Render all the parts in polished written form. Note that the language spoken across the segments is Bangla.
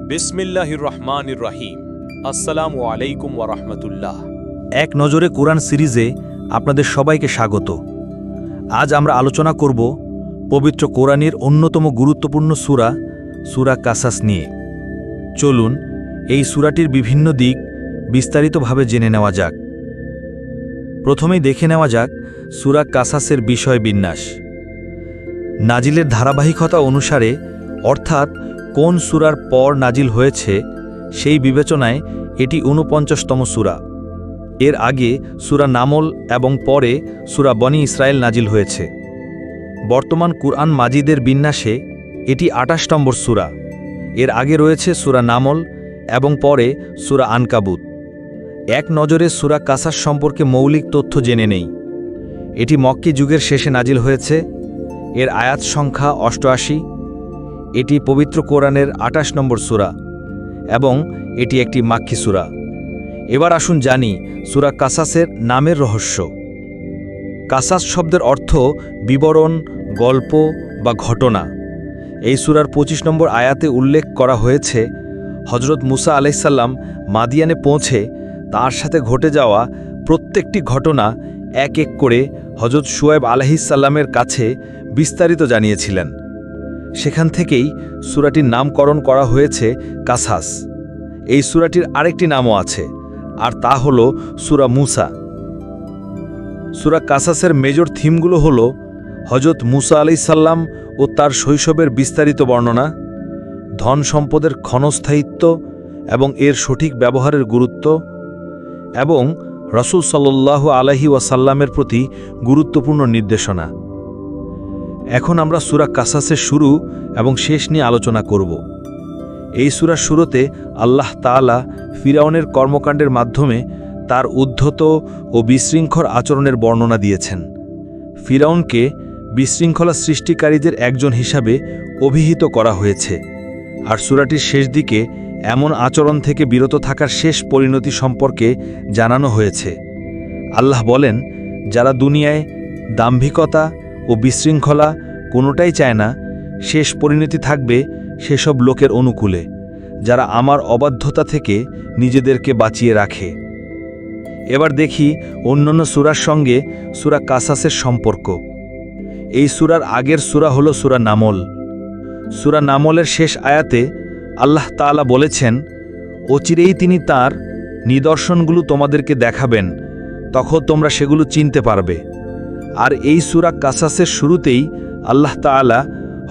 বিসমিল্লাহির রহমানির রহিম। আসসালামু আলাইকুম ওয়া রাহমাতুল্লাহ। এক নজরে কোরআন সিরিজে আপনাদের সবাইকে স্বাগত। আজ আমরা আলোচনা করব পবিত্র কোরআনের অন্যতম গুরুত্বপূর্ণ সূরা সূরা কাসাস নিয়ে। চলুন এই সূরাটির বিভিন্ন দিক বিস্তারিতভাবে জেনে নেওয়া যাক। প্রথমেই দেখে নেওয়া যাক সূরা কাসাসের বিষয় বিন্যাস। নাজিলের ধারাবাহিকতা অনুসারে, অর্থাৎ কোন সূরার পর নাজিল হয়েছে সেই বিবেচনায় এটি ৪৯তম সূরা। এর আগে সূরা নামল এবং পরে সূরা বনী ইসরায়েল নাজিল হয়েছে। বর্তমান কুরআন মাজিদের বিন্যাসে এটি ২৮ নম্বর সূরা। এর আগে রয়েছে সূরা নামল এবং পরে সূরা আনকাবুত। এক নজরে সূরা কাসাস সম্পর্কে মৌলিক তথ্য জেনে নেই। এটি মক্কি যুগের শেষে নাজিল হয়েছে। এর আয়াত সংখ্যা ৮৮। এটি পবিত্র কোরআনের ২৮ নম্বর সূরা এবং এটি একটি মাক্কি সূরা। এবার আসুন জানি সূরা কাসাসের নামের রহস্য। কাসাস শব্দের অর্থ বিবরণ, গল্প বা ঘটনা। এই সূরার ২৫ নম্বর আয়াতে উল্লেখ করা হয়েছে, হযরত মুসা আলাইহিসসালাম মাদিয়ানে পৌঁছে তার সাথে ঘটে যাওয়া প্রত্যেকটি ঘটনা এক এক করে হযরত শুআয়ব আলাইহিসসালামের কাছে বিস্তারিত জানিয়েছিলেন। সেখান থেকেই সূরাটির নামকরণ করা হয়েছে কাসাস। এই সূরাটির আরেকটি নামও আছে, আর তা হল সূরা মুসা। সূরা কাসাসের মেজর থিমগুলো হল হযরত মুসা আলাইহিসসালাম ও তার শৈশবের বিস্তারিত বর্ণনা, ধন সম্পদের ক্ষণস্থায়িত্ব এবং এর সঠিক ব্যবহারের গুরুত্ব, এবং রাসূল সাল্লাল্লাহু আলাইহি ওয়াসাল্লামের প্রতি গুরুত্বপূর্ণ নির্দেশনা। এখন আমরা সূরা কাসাসের শুরু এবং শেষ নিয়ে আলোচনা করব। এই সূরার শুরুতে আল্লাহ তাআলা ফিরআউনের কর্মকাণ্ডের মাধ্যমে তার উদ্ধত ও বিশৃঙ্খল আচরণের বর্ণনা দিয়েছেন। ফিরআউনকে বিশৃঙ্খলা সৃষ্টিকারীদের একজন হিসাবে অভিহিত করা হয়েছে, আর সূরাটির শেষ দিকে এমন আচরণ থেকে বিরত থাকার শেষ পরিণতি সম্পর্কে জানানো হয়েছে। আল্লাহ বলেন, যারা দুনিয়ায় দাম্ভিকতা ও বিশৃঙ্খলা কোনোটাই চায় না, শেষ পরিণতি থাকবে সেসব লোকের অনুকূলে, যারা আমার অবাধ্যতা থেকে নিজেদেরকে বাঁচিয়ে রাখে। এবার দেখি অন্যান্য সূরার সঙ্গে সূরা কাসাসের সম্পর্ক। এই সূরার আগের সূরা হল সূরা নামল। সূরা নামলের শেষ আয়াতে আল্লাহ তাআলা বলেছেন, অচিরেই তিনি তার নিদর্শনগুলো তোমাদেরকে দেখাবেন, তখন তোমরা সেগুলো চিনতে পারবে। আর এই সূরা কাসাসের শুরুতেই আল্লাহ তাআলা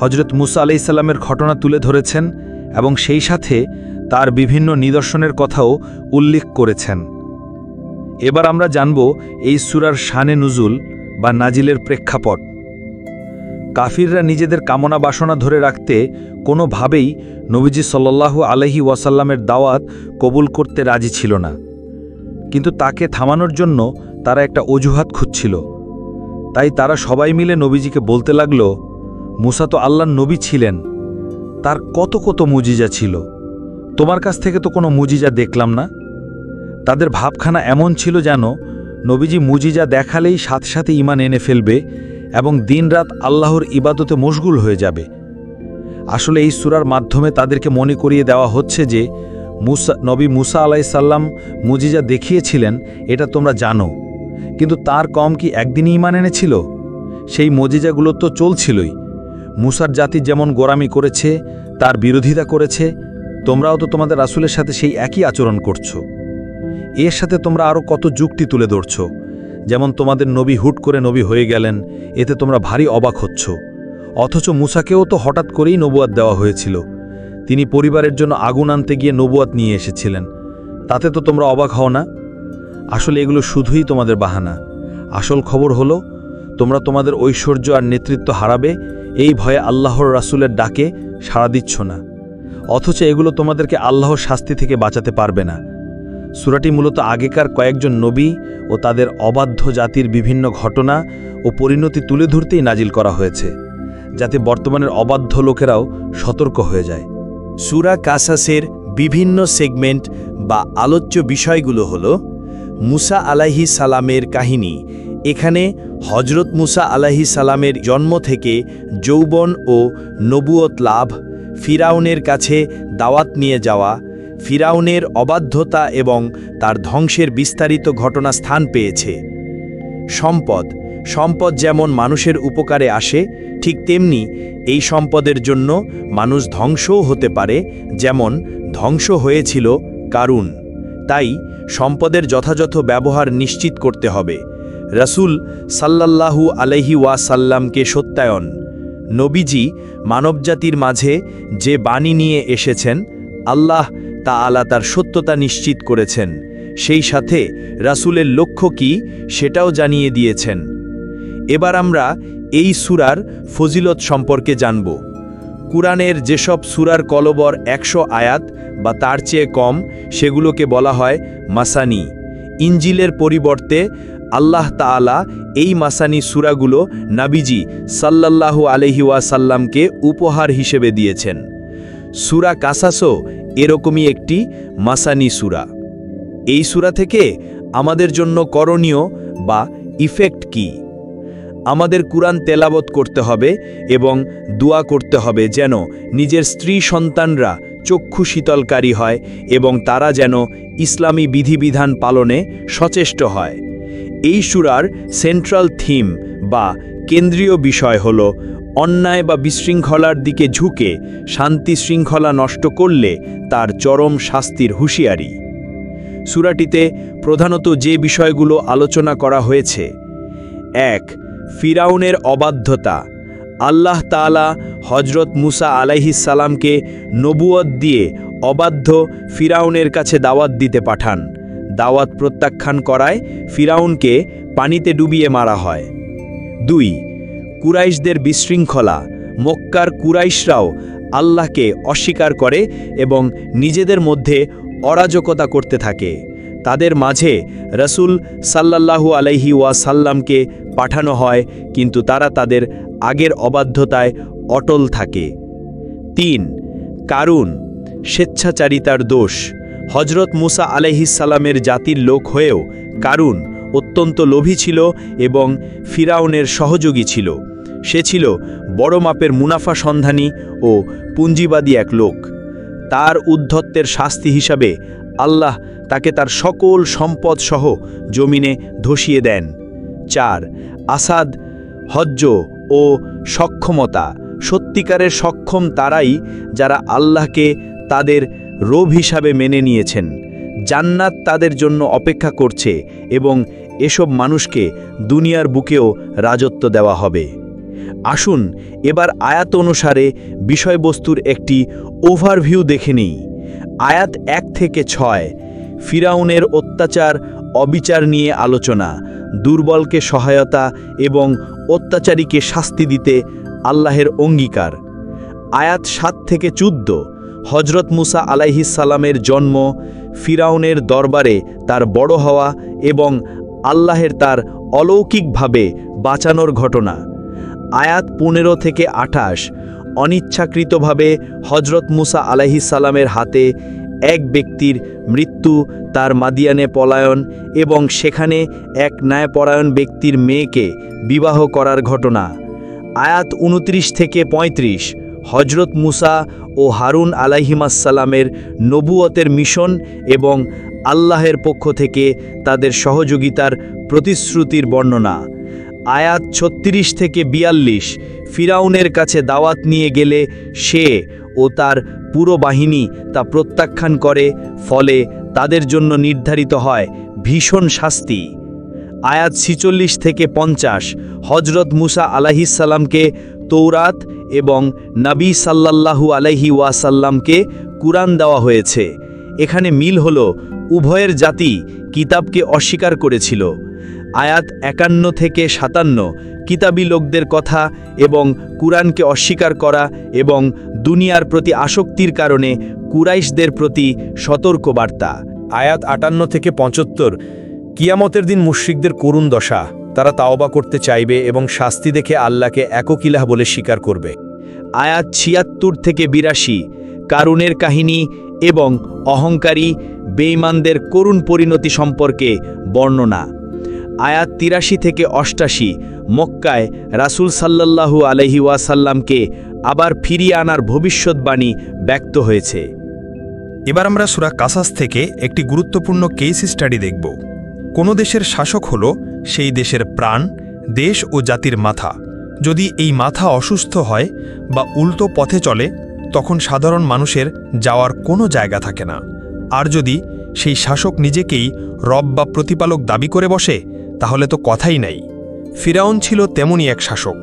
হযরত মুসা আলাইহিসসালামের ঘটনা তুলে ধরেছেন এবং সেই সাথে তার বিভিন্ন নিদর্শনের কথাও উল্লেখ করেছেন। এবার আমরা জানব এই সূরার শানে নুজুল বা নাজিলের প্রেক্ষাপট। কাফিররা নিজেদের কামনা বাসনা ধরে রাখতে কোনোভাবেই নবীজি সাল্লাল্লাহু আলাইহি ওয়াসাল্লামের দাওয়াত কবুল করতে রাজি ছিল না, কিন্তু তাকে থামানোর জন্য তারা একটা অজুহাত খুঁজছিল। তাই তারা সবাই মিলে নবীজিকে বলতে লাগল, মুসা তো আল্লাহর নবী ছিলেন, তার কত কত মুজিজা ছিল, তোমার কাছ থেকে তো কোনো মুজিজা দেখলাম না। তাদের ভাবখানা এমন ছিল যেন নবীজি মুজিজা দেখালেই সাথে সাথে ঈমান এনে ফেলবে এবং দিনরাত আল্লাহর ইবাদতে মশগুল হয়ে যাবে। আসলে এই সূরার মাধ্যমে তাদেরকে মনে করিয়ে দেওয়া হচ্ছে যে নবী মুসা আলাইহিসসালাম মুজিজা দেখিয়েছিলেন, এটা তোমরা জানো, কিন্তু তার কম কি একদিনই ঈমান এনেছিল? সেই মুজিজাগুলো তো চলছিলই। মুসার জাতি যেমন গোরামি করেছে, তার বিরোধিতা করেছে, তোমরাও তো তোমাদের রাসূলের সাথে সেই একই আচরণ করছো। এর সাথে তোমরা আরও কত যুক্তি তুলে ধরছ, যেমন তোমাদের নবী হুট করে নবী হয়ে গেলেন, এতে তোমরা ভারী অবাক হচ্ছ। অথচ মুসাকেও তো হঠাৎ করেই নবুয়াত দেওয়া হয়েছিল। তিনি পরিবারের জন্য আগুন আনতে গিয়ে নবুয়াত নিয়ে এসেছিলেন, তাতে তো তোমরা অবাক হও না? আসলে এগুলো শুধুই তোমাদের বাহানা। আসল খবর হলো, তোমরা তোমাদের ঐশ্বর্য আর নেতৃত্ব হারাবে এই ভয়ে আল্লাহর রাসূলের ডাকে সাড়া দিচ্ছ না, অথচ এগুলো তোমাদেরকে আল্লাহর শাস্তি থেকে বাঁচাতে পারবে না। সূরাটি মূলত আগেকার কয়েকজন নবী ও তাদের অবাধ্য জাতির বিভিন্ন ঘটনা ও পরিণতি তুলে ধরতেই নাজিল করা হয়েছে, যাতে বর্তমানের অবাধ্য লোকেরাও সতর্ক হয়ে যায়। সূরা কাসাসের বিভিন্ন সেগমেন্ট বা আলোচ্য বিষয়গুলো হল মুসা আলাইহিস সালামের কাহিনী। এখানে হজরত মুসা আলাইহিস সালামের জন্ম থেকে যৌবন ও নবুয়ত লাভ, ফিরাউনের কাছে দাওয়াত নিয়ে যাওয়া, ফিরাউনের অবাধ্যতা এবং তার ধ্বংসের বিস্তারিত ঘটনা স্থান পেয়েছে। সম্পদ যেমন মানুষের উপকারে আসে, ঠিক তেমনি এই সম্পদের জন্য মানুষ ধ্বংসও হতে পারে, যেমন ধ্বংস হয়েছিল কারুন। তাই সম্পদের যথাযথ ব্যবহার নিশ্চিত করতে হবে। রাসূল সাল্লাল্লাহু আলাইহি ওয়াসাল্লামকে সত্যায়ন। নবীজি মানবজাতির মাঝে যে বাণী নিয়ে এসেছেন, আল্লাহ তাআলা তার সত্যতা নিশ্চিত করেছেন। সেই সাথে রাসূলের লক্ষ্য কি সেটাও জানিয়ে দিয়েছেন। এবার আমরা এই সূরার ফজিলত সম্পর্কে জানব। কুরআনের যেসব সূরার কলবর 100 আয়াত বা তার চেয়ে কম, সেগুলোকে বলা হয় মাসানি। ইনজিলের পরিবর্তে আল্লাহ তাআলা এই মাসানি সূরাগুলো নবীজি সাল্লাল্লাহু আলাইহি ওয়াসাল্লামকে উপহার হিসেবে দিয়েছেন। সূরা কাসাসও এরকমই একটি মাসানি সূরা। এই সূরা থেকে আমাদের জন্য করণীয় বা ইফেক্ট কি? আমাদের কুরআন তেলাওয়াত করতে হবে এবং দোয়া করতে হবে যেন নিজের স্ত্রী সন্তানরা চক্ষু শীতলকারী হয় এবং তারা যেন ইসলামী বিধিবিধান পালনে সচেষ্ট হয়। এই সূরার সেন্ট্রাল থিম বা কেন্দ্রীয় বিষয় হল অন্যায় বা বিশৃঙ্খলার দিকে ঝুঁকে শান্তি শৃঙ্খলা নষ্ট করলে তার চরম শাস্তির হুঁশিয়ারি। সূরাটিতে প্রধানত যে বিষয়গুলো আলোচনা করা হয়েছে: 1. ফিরাউনের অবাধ্যতা। আল্লাহ তাআলা হজরত মুসা আলাইহিস সালামকে নবুয়ত দিয়ে অবাধ্য ফিরাউনের কাছে দাওয়াত দিতে পাঠান। দাওয়াত প্রত্যাখ্যান করায় ফিরাউনকে পানিতে ডুবিয়ে মারা হয়। 2. কুরাইশদের বিশৃঙ্খলা। মক্কার কুরাইশরাও আল্লাহকে অস্বীকার করে এবং নিজেদের মধ্যে অরাজকতা করতে থাকে। তাদের মাঝে রাসূল সাল্লাল্লাহু আলাইহি ওয়াসাল্লামকে পাঠানো হয়, কিন্তু তারা তাদের আগের অবাধ্যতায় অটল থাকে। 3. কারুন, স্বেচ্ছাচারিতার দোষ। হজরত মুসা আলাইহিস সালামের জাতির লোক হয়েও কারুন অত্যন্ত লোভী ছিল এবং ফিরাউনের সহযোগী ছিল। সে ছিল বড় মাপের মুনাফা সন্ধানী ও পুঞ্জিবাদী এক লোক। তার উদ্ধত্তের শাস্তি হিসাবে আল্লাহ তাকে তার সকল সম্পদ সহ জমিনে ধসিয়ে দেন। 4. আসাদ, হজ্জ ও সক্ষমতা। সত্যিকারের সক্ষম তারাই যারা আল্লাহকে তাদের রব হিসাবে মেনে নিয়েছেন। জান্নাত তাদের জন্য অপেক্ষা করছে এবং এসব মানুষকে দুনিয়ার বুকেও রাজত্ব দেওয়া হবে। আসুন এবার আয়াত অনুসারে বিষয়বস্তুর একটি ওভারভিউ দেখে নিই। আয়াত 1 থেকে 6 ফিরাউনের অত্যাচার অবিচার নিয়ে আলোচনা, দুর্বলকে সহায়তা এবং অত্যাচারীকে শাস্তি দিতে আল্লাহের অঙ্গীকার। আয়াত 7 থেকে 14 হজরত মুসা আলাইহিস সালামের জন্ম, ফিরাউনের দরবারে তার বড় হওয়া এবং আল্লাহের তার অলৌকিকভাবে বাঁচানোর ঘটনা। আয়াত 15 থেকে 28 অনিচ্ছাকৃতভাবে হজরত মুসা আলাইহিস সালামের হাতে এক ব্যক্তির মৃত্যু, তার মাদিয়ানে পলায়ন এবং সেখানে এক ন্যায়পরায়ণ ব্যক্তির মেয়েকে বিবাহ করার ঘটনা। আয়াত 29 থেকে 35 হজরত মুসা ও হারুন আলাইহিমাসসালামের নবুয়তের মিশন এবং আল্লাহের পক্ষ থেকে তাদের সহযোগিতার প্রতিশ্রুতির বর্ণনা। আয়াত 36 থেকে 42 ফিরাউনের কাছে দাওয়াত নিয়ে গেলে সে ও তার পুরো বাহিনী তা প্রত্যাখ্যান করে, ফলে তাদের জন্য নির্ধারিত হয় ভীষণ শাস্তি। আয়াত 46 থেকে 50 হজরত মুসা আলাইহিস সালামকে তৌরাত এবং নবী সাল্লাল্লাহু আলাইহি ওয়াসাল্লামকে কুরআন দেওয়া হয়েছে। এখানে মিল হলো উভয়ের জাতি কিতাবকে অস্বীকার করেছিল। আয়াত 51 থেকে 57 কিতাবী লোকদের কথা এবং কুরআনকে অস্বীকার করা এবং দুনিয়ার প্রতি আসক্তির কারণে কুরাইশদের প্রতি সতর্কবার্তা। আয়াত 58 থেকে 75 কিয়ামতের দিন মুশরিকদের করুণ দশা, তারা তাওবা করতে চাইবে এবং শাস্তি দেখে আল্লাহকে একক ইলাহ বলে স্বীকার করবে। আয়াত 76 থেকে 82 কারুনের কাহিনী এবং অহংকারী বেঈমানদের করুণ পরিণতি সম্পর্কে বর্ণনা। আয়াত ৮৩ থেকে ৮৮ মক্কায় রাসূল সাল্লাল্লাহু আলাইহি ওয়াসাল্লামকে আবার ফিরিয়ে আনার ভবিষ্যৎবাণী ব্যক্ত হয়েছে। এবার আমরা সূরা কাসাস থেকে একটি গুরুত্বপূর্ণ কেস স্টাডি দেখব। কোনো দেশের শাসক হল সেই দেশের প্রাণ, দেশ ও জাতির মাথা। যদি এই মাথা অসুস্থ হয় বা উল্টো পথে চলে, তখন সাধারণ মানুষের যাওয়ার কোনো জায়গা থাকে না। আর যদি সেই শাসক নিজেকেই রব বা প্রতিপালক দাবি করে বসে, তাহলে তো কথাই নাই। ফিরাউন ছিল তেমনই এক শাসক।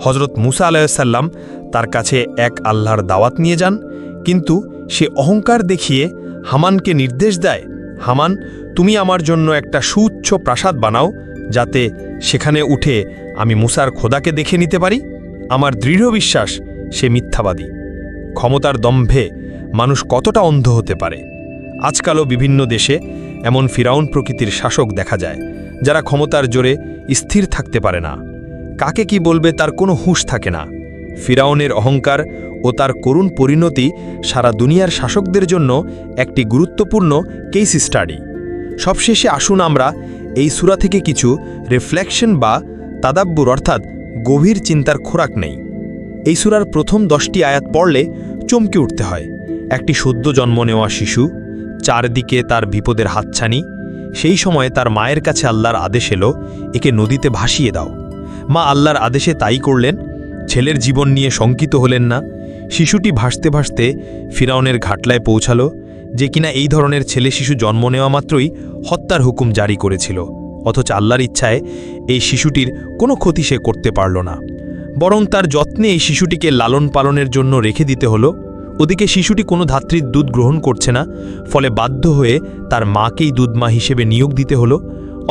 হজরত মুসা আলাইহিসসালাম তার কাছে এক আল্লাহর দাওয়াত নিয়ে যান, কিন্তু সে অহংকার দেখিয়ে হামানকে নির্দেশ দেয়, হামান, তুমি আমার জন্য একটা সুউচ্চ প্রাসাদ বানাও, যাতে সেখানে উঠে আমি মুসার খোদাকে দেখে নিতে পারি। আমার দৃঢ় বিশ্বাস সে মিথ্যাবাদী। ক্ষমতার দম্ভে মানুষ কতটা অন্ধ হতে পারে। আজকালও বিভিন্ন দেশে এমন ফিরাউন প্রকৃতির শাসক দেখা যায়, যারা ক্ষমতার জোরে স্থির থাকতে পারে না। কাকে কি বলবে তার কোনো হুঁশ থাকে না। ফিরাউনের অহংকার ও তার করুণ পরিণতি সারা দুনিয়ার শাসকদের জন্য একটি গুরুত্বপূর্ণ কেস স্টাডি। সবশেষে আসুন আমরা এই সূরা থেকে কিছু রিফ্লেকশন বা তাদাব্বুর অর্থাৎ গভীর চিন্তার খোরাক নেই। এই সূরার প্রথম 10টি আয়াত পড়লে চমকে উঠতে হয়। একটি সদ্য জন্ম নেওয়া শিশু, চারদিকে তার বিপদের হাতছানি। সেই সময়ে তার মায়ের কাছে আল্লাহর আদেশ এলো, একে নদীতে ভাসিয়ে দাও। মা আল্লাহর আদেশে তাই করলেন। ছেলের জীবন নিয়ে শঙ্কিত হলেন না। শিশুটি ভাসতে ভাসতে ফিরাউনের ঘাটলায় পৌঁছালো, যে কিনা এই ধরনের ছেলে শিশু জন্ম নেওয়া মাত্রই হত্যার হুকুম জারি করেছিল। অথচ আল্লাহর ইচ্ছায় এই শিশুটির কোনো ক্ষতি সে করতে পারল না, বরং তার যত্নে এই শিশুটিকে লালন পালনের জন্য রেখে দিতে হলো। ওদিকে শিশুটি কোনো ধাত্রীর দুধ গ্রহণ করছে না, ফলে বাধ্য হয়ে তার মাকেই দুধমা হিসেবে নিয়োগ দিতে হলো।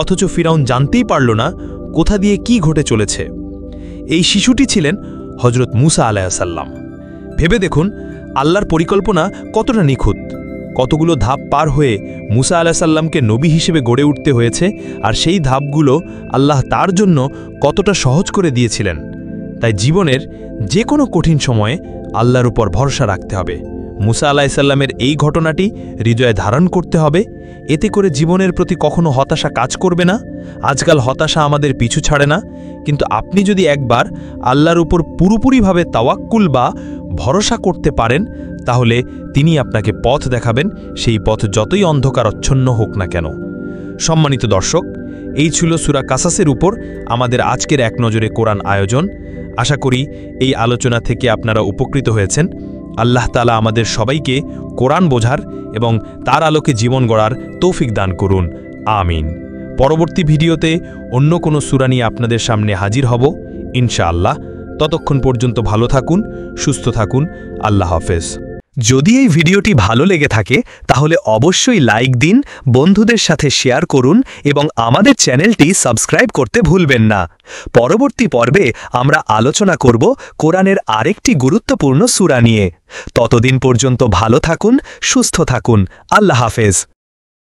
অথচ ফিরাউন জানতেই পারল না কোথা দিয়ে কি ঘটে চলেছে। এই শিশুটি ছিলেন হজরত মুসা আলাইহিসসালাম। ভেবে দেখুন আল্লাহর পরিকল্পনা কতটা নিখুঁত। কতগুলো ধাপ পার হয়ে মুসা আলাইহিসসালামকে নবী হিসেবে গড়ে উঠতে হয়েছে, আর সেই ধাপগুলো আল্লাহ তার জন্য কতটা সহজ করে দিয়েছিলেন। তাই জীবনের যে কোনো কঠিন সময়ে আল্লাহর উপর ভরসা রাখতে হবে। মুসা আলাইহিসসালামের এই ঘটনাটি হৃদয়ে ধারণ করতে হবে। এতে করে জীবনের প্রতি কখনো হতাশা কাজ করবে না। আজকাল হতাশা আমাদের পিছু ছাড়ে না, কিন্তু আপনি যদি একবার আল্লাহর উপর পুরোপুরিভাবে তাওয়াক্কুল বা ভরসা করতে পারেন, তাহলে তিনি আপনাকে পথ দেখাবেন, সেই পথ যতই অন্ধকারাচ্ছন্ন হোক না কেন। সম্মানিত দর্শক, এই ছিল সূরা কাসাসের উপর আমাদের আজকের এক নজরে কোরআন আয়োজন। আশা করি এই আলোচনা থেকে আপনারা উপকৃত হয়েছেন। আল্লাহ তাআলা আমাদের সবাইকে কোরআন বোঝার এবং তার আলোকে জীবন গড়ার তৌফিক দান করুন। আমিন। পরবর্তী ভিডিওতে অন্য কোনো সূরা নিয়ে আপনাদের সামনে হাজির হব ইনশাআল্লাহ। ততক্ষণ পর্যন্ত ভালো থাকুন, সুস্থ থাকুন। আল্লাহ হাফেজ। যদি এই ভিডিওটি ভালো লেগে থাকে তাহলে অবশ্যই লাইক দিন, বন্ধুদের সাথে শেয়ার করুন এবং আমাদের চ্যানেলটি সাবস্ক্রাইব করতে ভুলবেন না। পরবর্তী পর্বে আমরা আলোচনা করব কোরআনের আরেকটি গুরুত্বপূর্ণ সূরা নিয়ে। ততদিন পর্যন্ত ভালো থাকুন, সুস্থ থাকুন। আল্লাহ হাফেজ।